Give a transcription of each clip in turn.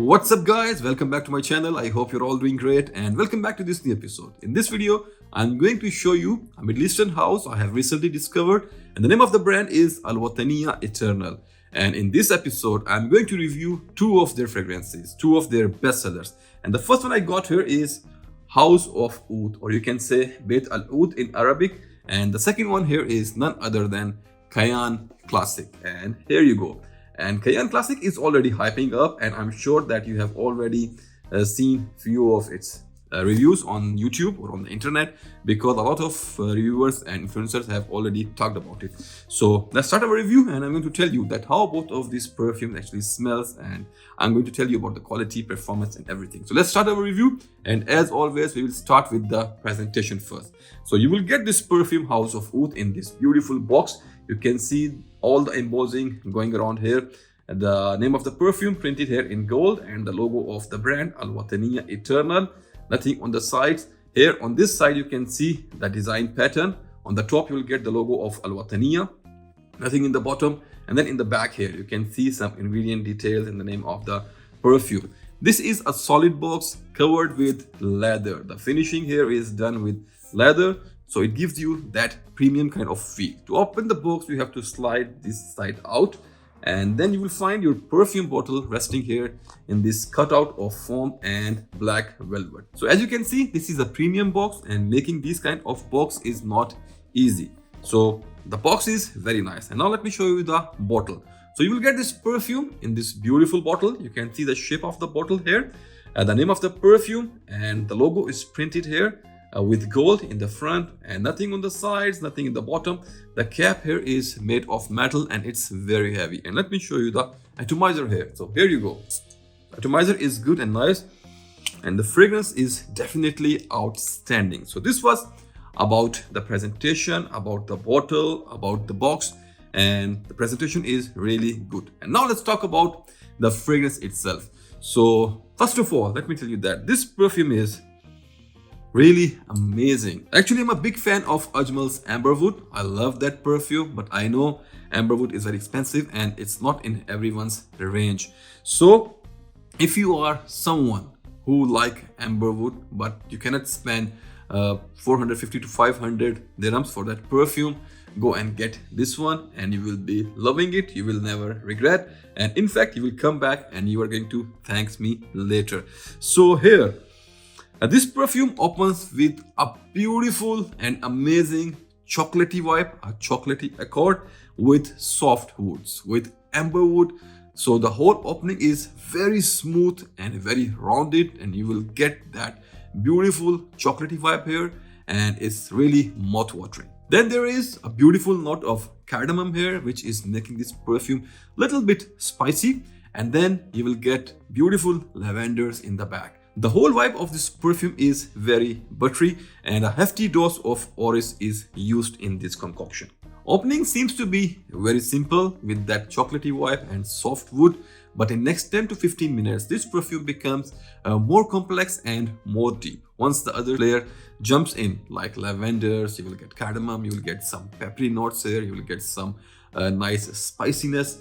What's up guys, welcome back to my channel. I hope you're all doing great and welcome back to this new episode. In this video, I'm going to show you a Middle Eastern house I have recently discovered, and the name of the brand is Wataniah Eternal. And in this episode, I'm going to review two of their fragrances, two of their bestsellers. And the first one I got here is House of Oud, or you can say Beit Al Oud in Arabic. And the second one here is none other than Kayaan Classic. And here you go. And Kayaan Classic is already hyping up, and I'm sure that you have already seen few of its reviews on YouTube or on the internet, because a lot of reviewers and influencers have already talked about it. So let's start our review, and I'm going to tell you that how both of these perfumes actually smells, and I'm going to tell you about the quality, performance and everything. So let's start our review, and as always we will start with the presentation first. So you will get this perfume House of Oud in this beautiful box. You can see all the embossing going around here, and the name of the perfume printed here in gold, and the logo of the brand Wataniah Eternal. Nothing on the sides. Here on this side you can see the design pattern. On the top you will get the logo of Wataniah. Nothing in the bottom, and then in the back here you can see some ingredient details and the name of the perfume. This is a solid box covered with leather. The finishing here is done with leather, so it gives you that premium kind of feel. To open the box, you have to slide this side out, and then you will find your perfume bottle resting here in this cutout of foam and black velvet. So as you can see, this is a premium box, and making this kind of box is not easy. So the box is very nice. And now let me show you the bottle. So you will get this perfume in this beautiful bottle. You can see the shape of the bottle here, the name of the perfume, and the logo is printed here with gold in the front, and nothing on the sides, nothing in the bottom. The cap here is made of metal, and it's very heavy. And let me show you the atomizer here. So here you go. Atomizer is good and nice, and the fragrance is definitely outstanding. So this was about the presentation, about the bottle, about the box, and the presentation is really good. And now let's talk about the fragrance itself. So first of all, let me tell you that this perfume is really amazing. Actually, I'm a big fan of Ajmal's Amberwood. I love that perfume, but I know Amberwood is very expensive and it's not in everyone's range. So if you are someone who like Amberwood but you cannot spend 450 to 500 dirhams for that perfume, go and get this one, and you will be loving it. You will never regret, and in fact you will come back and you are going to thank me later. So here, this perfume opens with a beautiful and amazing chocolatey vibe, a chocolatey accord with soft woods, with amber wood. So the whole opening is very smooth and very rounded, and you will get that beautiful chocolatey vibe here, and it's really mouth-watering. Then there is a beautiful note of cardamom here, which is making this perfume a little bit spicy, and then you will get beautiful lavenders in the back. The whole vibe of this perfume is very buttery, and a hefty dose of orris is used in this concoction. Opening seems to be very simple with that chocolatey vibe and soft wood, but in next 10 to 15 minutes this perfume becomes more complex and more deep. Once the other layer jumps in, like lavenders, you will get cardamom, you will get some peppery notes here, you will get some nice spiciness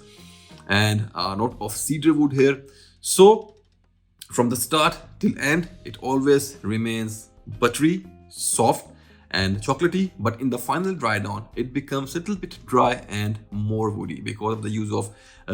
and a note of cedar wood here. So from the start till end, it always remains buttery, soft and chocolatey, but in the final dry down, it becomes a little bit dry and more woody because of the use of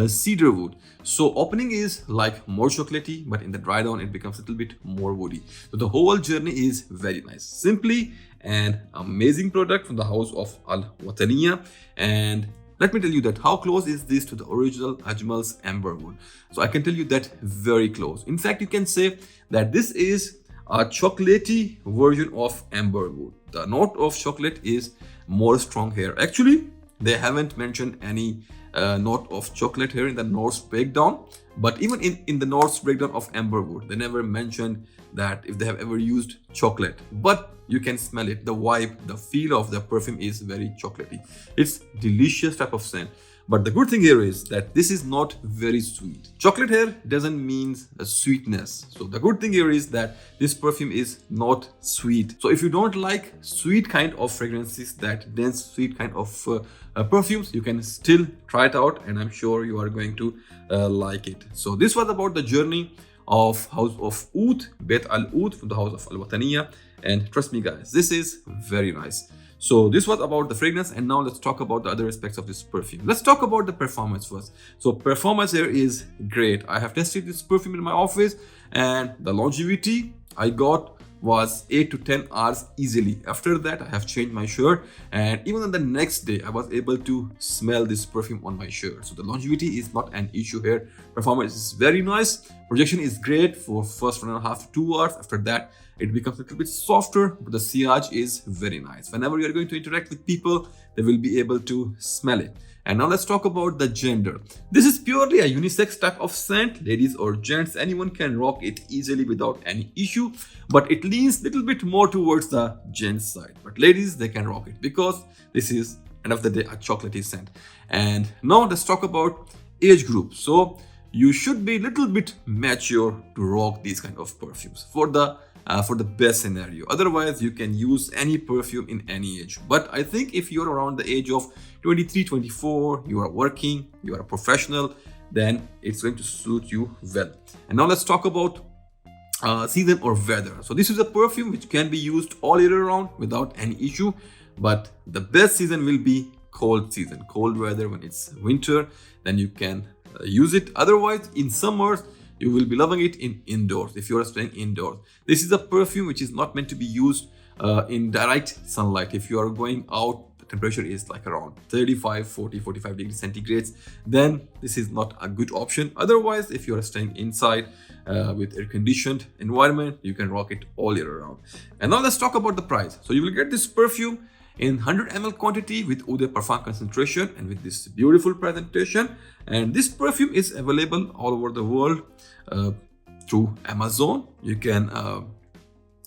cedar wood. So opening is like more chocolatey, but in the dry down, it becomes a little bit more woody. So the whole journey is very nice. Simply an amazing product from the house of Wataniah. And let me tell you that how close is this to the original Ajmal's Amberwood. So I can tell you that very close. In fact, you can say that this is a chocolatey version of Amberwood. The note of chocolate is more strong here. Actually, they haven't mentioned any note of chocolate here in the notes breakdown, but even in the notes breakdown of Amberwood, they never mentioned that if they have ever used chocolate. But you can smell it, the vibe, the feel of the perfume is very chocolatey. It's delicious type of scent. But the good thing here is that this is not very sweet. Chocolate here doesn't mean a sweetness. So the good thing here is that this perfume is not sweet. So if you don't like sweet kind of fragrances, that dense sweet kind of perfumes, you can still try it out, and I'm sure you are going to like it. So this was about the journey of house of Oud, Beit Al Oud, from the house of Al Wataniah. And trust me guys, this is very nice. So this was about the fragrance, and now let's talk about the other aspects of this perfume. Let's talk about the performance first. So performance here is great. I have tested this perfume in my office, and the longevity I got was 8 to 10 hours easily. After that, I have changed my shirt, and even on the next day, I was able to smell this perfume on my shirt. So the longevity is not an issue here. Performance is very nice. Projection is great for first 1.5 to 2 hours. After that, it becomes a little bit softer, but the sillage is very nice. Whenever you are going to interact with people, they will be able to smell it. And now let's talk about the gender. This is purely a unisex type of scent. Ladies or gents, anyone can rock it easily without any issue, but it leans a little bit more towards the gents side. But ladies, they can rock it because this is, end of the day, a chocolatey scent. And now let's talk about age group. So you should be a little bit mature to rock these kind of perfumes for the best scenario. Otherwise, you can use any perfume in any age. But I think if you're around the age of 23, 24, you are working, you are a professional, then it's going to suit you well. And now let's talk about season or weather. So this is a perfume which can be used all year round without any issue. But the best season will be cold season, cold weather. When it's winter, then you can use it. Otherwise, in summers, you will be loving it in indoors if you are staying indoors. This is a perfume which is not meant to be used in direct sunlight. If you are going out, the temperature is like around 35, 40, 45 degrees centigrades, then this is not a good option. Otherwise, if you are staying inside with air-conditioned environment, you can rock it all year round. And now let's talk about the price. So you will get this perfume in 100 ml quantity with Eau de Parfum concentration and with this beautiful presentation. And this perfume is available all over the world through Amazon. You can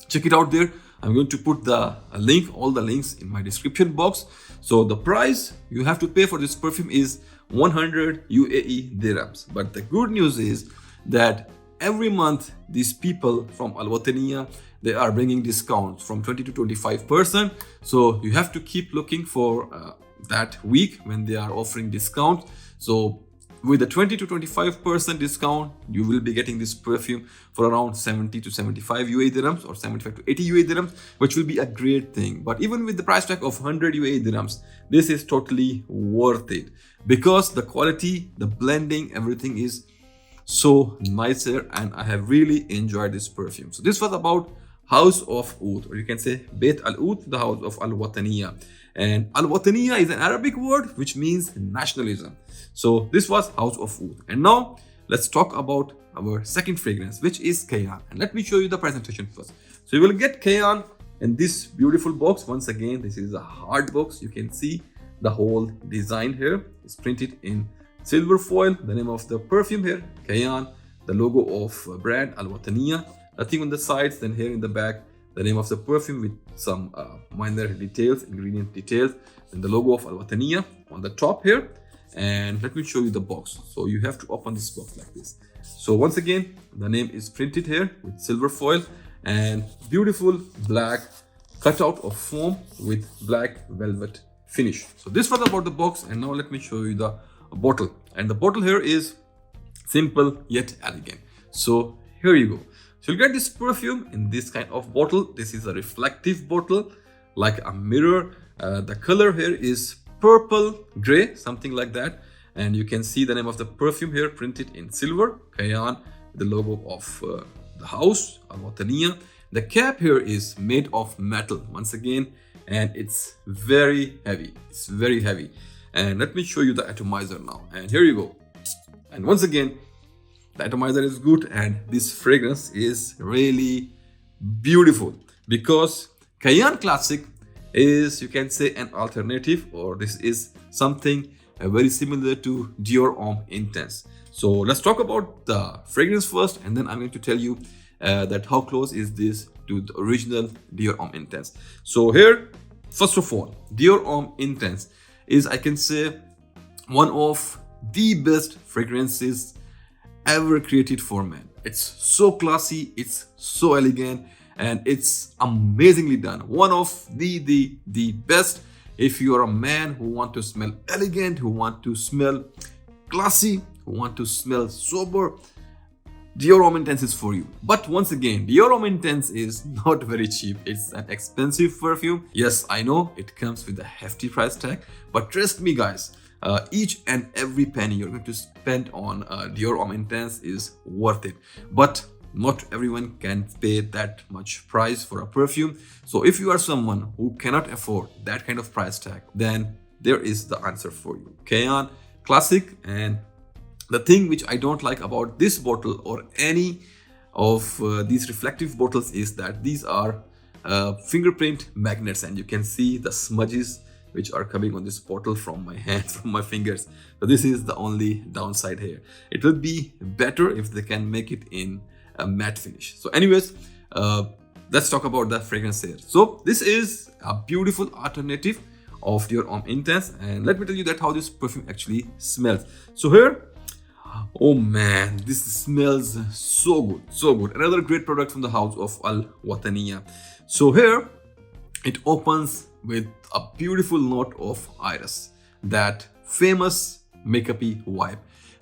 check it out there. I'm going to put the link, all the links in my description box. So the price you have to pay for this perfume is 100 UAE dirhams. But the good news is that every month these people from Al Wataniah, they are bringing discounts from 20 to 25%. So you have to keep looking for that week when they are offering discounts. So with a 20 to 25% discount, you will be getting this perfume for around 70 to 75 UAE dirhams or 75 to 80 UAE dirhams, which will be a great thing. But even with the price tag of 100 UAE dirhams, this is totally worth it because the quality, the blending, everything is so nicer, and I have really enjoyed this perfume. So this was about House of Oud, or you can say Beit Al Oud, the house of Al Wataniah. And Al Wataniah is an Arabic word which means nationalism. So this was House of Oud. And now let's talk about our second fragrance, which is Kayaan. And let me show you the presentation first. So you will get Kayaan in this beautiful box. Once again, this is a hard box. You can see the whole design here is printed in silver foil. The name of the perfume here, Kayaan, the logo of brand Al Wataniah. Nothing on the sides. Then here in the back, the name of the perfume with some minor details, ingredient details, and the logo of Al Wataniah on the top here. And let me show you the box. So you have to open this box like this. So once again, the name is printed here with silver foil and beautiful black cutout of foam with black velvet finish. So this was about the box, and now let me show you the bottle. And the bottle here is simple yet elegant. So here you go. So you'll get this perfume in this kind of bottle. This is a reflective bottle like a mirror. The color here is purple gray, something like that. And you can see the name of the perfume here printed in silver, Kayaan, the logo of the house, Al Wataniah. The cap here is made of metal once again, and it's very heavy. It's very heavy. And let me show you the atomizer now. And here you go. And once again, the atomizer is good, and this fragrance is really beautiful because Kayaan Classic is, you can say, an alternative, or this is something very similar to Dior Homme Intense. So let's talk about the fragrance first, and then I'm going to tell you that how close is this to the original Dior Homme Intense. So here, first of all, Dior Homme Intense is, I can say, one of the best fragrances ever created for men. It's so classy, it's so elegant, and it's amazingly done. One of the best if you are a man who want to smell elegant, who want to smell classy, who want to smell sober. Dior Homme Intense is for you. But once again, Dior Homme Intense is not very cheap. It's an expensive perfume. Yes, I know it comes with a hefty price tag, but trust me guys, each and every penny you're going to spend on Dior Homme Intense is worth it. But not everyone can pay that much price for a perfume. So if you are someone who cannot afford that kind of price tag, then there is the answer for you. Kayaan Classic. And the thing which I don't like about this bottle or any of these reflective bottles is that these are fingerprint magnets, and you can see the smudges which are coming on this bottle from my hands, from my fingers. So this is the only downside here. It would be better if they can make it in a matte finish. So anyways, let's talk about the fragrance here. So this is a beautiful alternative of your Homme Intense, and let me tell you that how this perfume actually smells. So here, oh man, this smells so good, so good. Another great product from the house of Wataniah. So here it opens with a beautiful note of iris, that famous makeup-y vibe.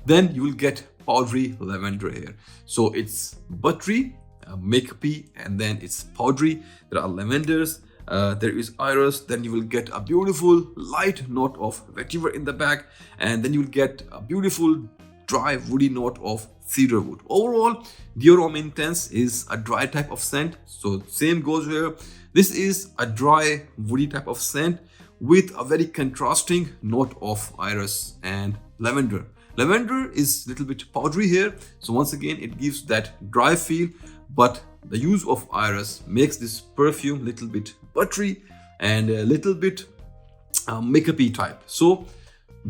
Then you will get powdery lavender here. So it's buttery, makeup-y, and then it's powdery. There are lavenders, there is iris. Then you will get a beautiful light note of vetiver in the back, and then you will get a beautiful dry woody note of cedar wood. Overall, Dior Homme Intense is a dry type of scent, so same goes here. This is a dry woody type of scent with a very contrasting note of iris and lavender. Lavender is a little bit powdery here, so once again it gives that dry feel, but the use of iris makes this perfume a little bit buttery and a little bit makeup-y type. So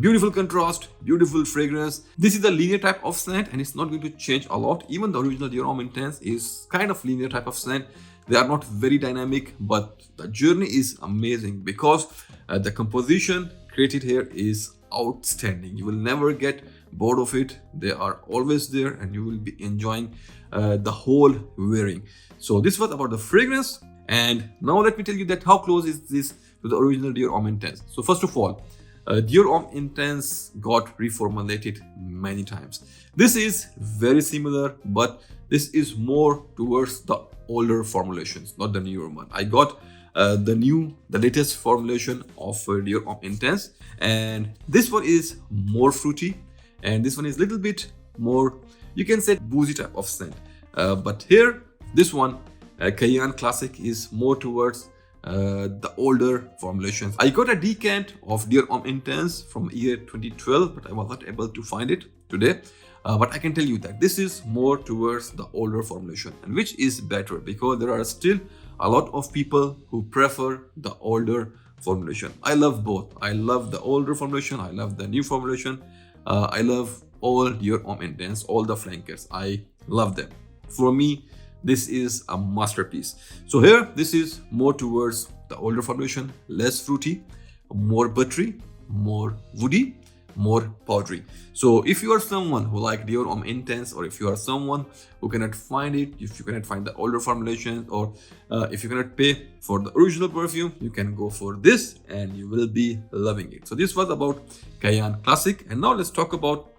beautiful contrast, beautiful fragrance. This is a linear type of scent and it's not going to change a lot. Even the original Dior Homme Intense is kind of linear type of scent. They are not very dynamic, but the journey is amazing because the composition created here is outstanding. You will never get bored of it. They are always there and you will be enjoying the whole wearing. So this was about the fragrance, and now let me tell you that how close is this to the original Dior Homme Intense. So first of all, Dior Homme Intense got reformulated many times. This is very similar, but this is more towards the older formulations, not the newer one. I got the latest formulation of Dior Homme Intense, and this one is more fruity, and this one is a little bit more, you can say, boozy type of scent. But here, this one, Kayaan Classic, is more towards the older formulations. I got a decant of Dior Homme Intense from year 2012, but I was not able to find it today. But I can tell you that this is more towards the older formulation, and which is better because there are still a lot of people who prefer the older formulation. I love both. I love the older formulation, I love the new formulation. I love all Dior Homme Intense, all the flankers. I love them. For me, this is a masterpiece. So here, this is more towards the older formulation, less fruity, more buttery, more woody, more powdery. So if you are someone who like Dior Homme Intense, or if you are someone who cannot find it, if you cannot find the older formulation, or if you cannot pay for the original perfume, you can go for this and you will be loving it. So this was about Kayaan Classic, and now let's talk about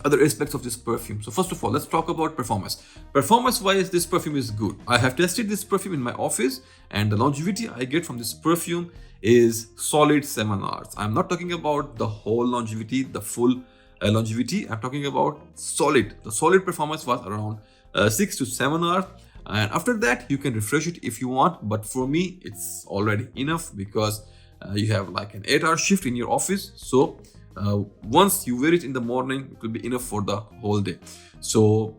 other aspects of this perfume. So first of all, let's talk about performance. Performance wise, this perfume is good. I have tested this perfume in my office, and the longevity I get from this perfume is solid 7 hours. I'm not talking about the whole longevity, the full longevity. I'm talking about solid. The solid performance was around 6 to 7 hours, and after that you can refresh it if you want, but for me it's already enough because you have like an 8-hour shift in your office. So once you wear it in the morning, it will be enough for the whole day. So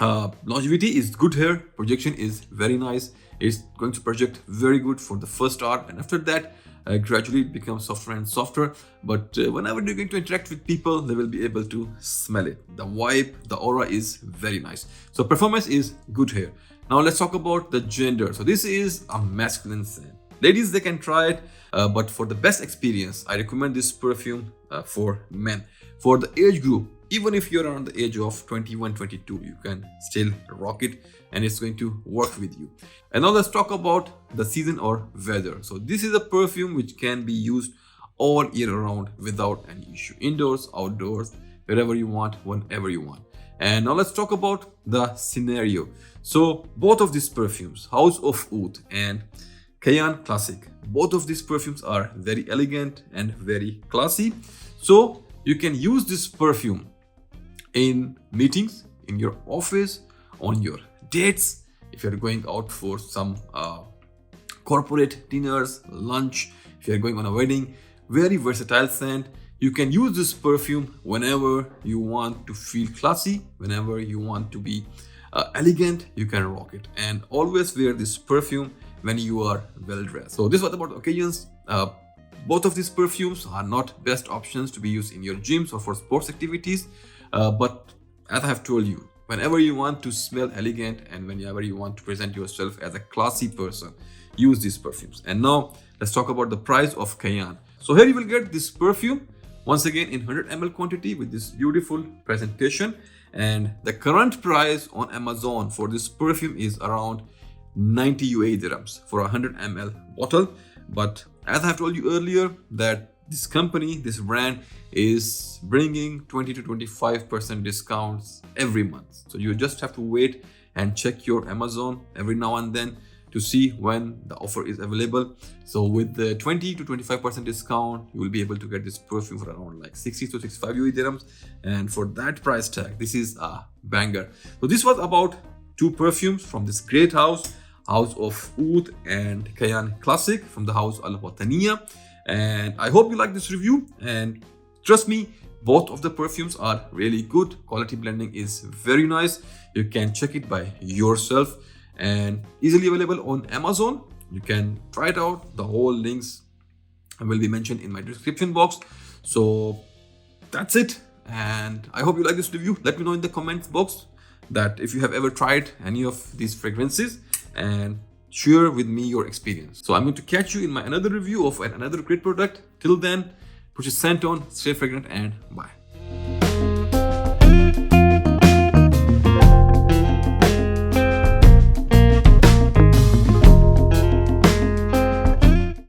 longevity is good here. Projection is very nice. It's going to project very good for the first hour, and after that gradually it becomes softer and softer. But whenever you're going to interact with people, they will be able to smell it. The vibe, the aura is very nice. So performance is good here. Now let's talk about the gender. So this is a masculine scent. Ladies, they can try it, but for the best experience, I recommend this perfume for men. For the age group, even if you're around the age of 21, 22, you can still rock it and it's going to work with you. And now let's talk about the season or weather. So this is a perfume which can be used all year round without any issue. Indoors, outdoors, wherever you want, whenever you want. And now let's talk about the scenario. So both of these perfumes, House of Oud and Kayaan Classic, both of these perfumes are very elegant and very classy. So you can use this perfume in meetings, in your office, on your dates, if you're going out for some corporate dinners, lunch, if you're going on a wedding. Very versatile scent. You can use this perfume whenever you want to feel classy, whenever you want to be elegant, you can rock it. And always wear this perfume when you are well dressed. So this was about occasions. Both of these perfumes are not best options to be used in your gyms or for sports activities. But as I have told you, whenever you want to smell elegant and whenever you want to present yourself as a classy person, use these perfumes. And now let's talk about the price of Kayaan. So here you will get this perfume once again in 100 ml quantity with this beautiful presentation. And the current price on Amazon for this perfume is around 90 UAE dirhams for a 100 ml bottle. But as I have told you earlier, that this company, this brand is bringing 20 to 25% discounts every month. So you just have to wait and check your Amazon every now and then to see when the offer is available. So with the 20 to 25% discount, you will be able to get this perfume for around like 60 to 65 UAE dirhams. And for that price tag, this is a banger. So this was about two perfumes from this great house, House of Oud and Kayaan Classic from the house Al Wataniah. And I hope you like this review, and trust me, both of the perfumes are really good. Quality blending is very nice. You can check it by yourself and easily available on Amazon. You can try it out. The whole links will be mentioned in my description box. So that's it, and I hope you like this review. Let me know in the comments box that if you have ever tried any of these fragrances, and share with me your experience. So I'm going to catch you in my another review of another great product. Till then, put your scent on, stay fragrant, and bye.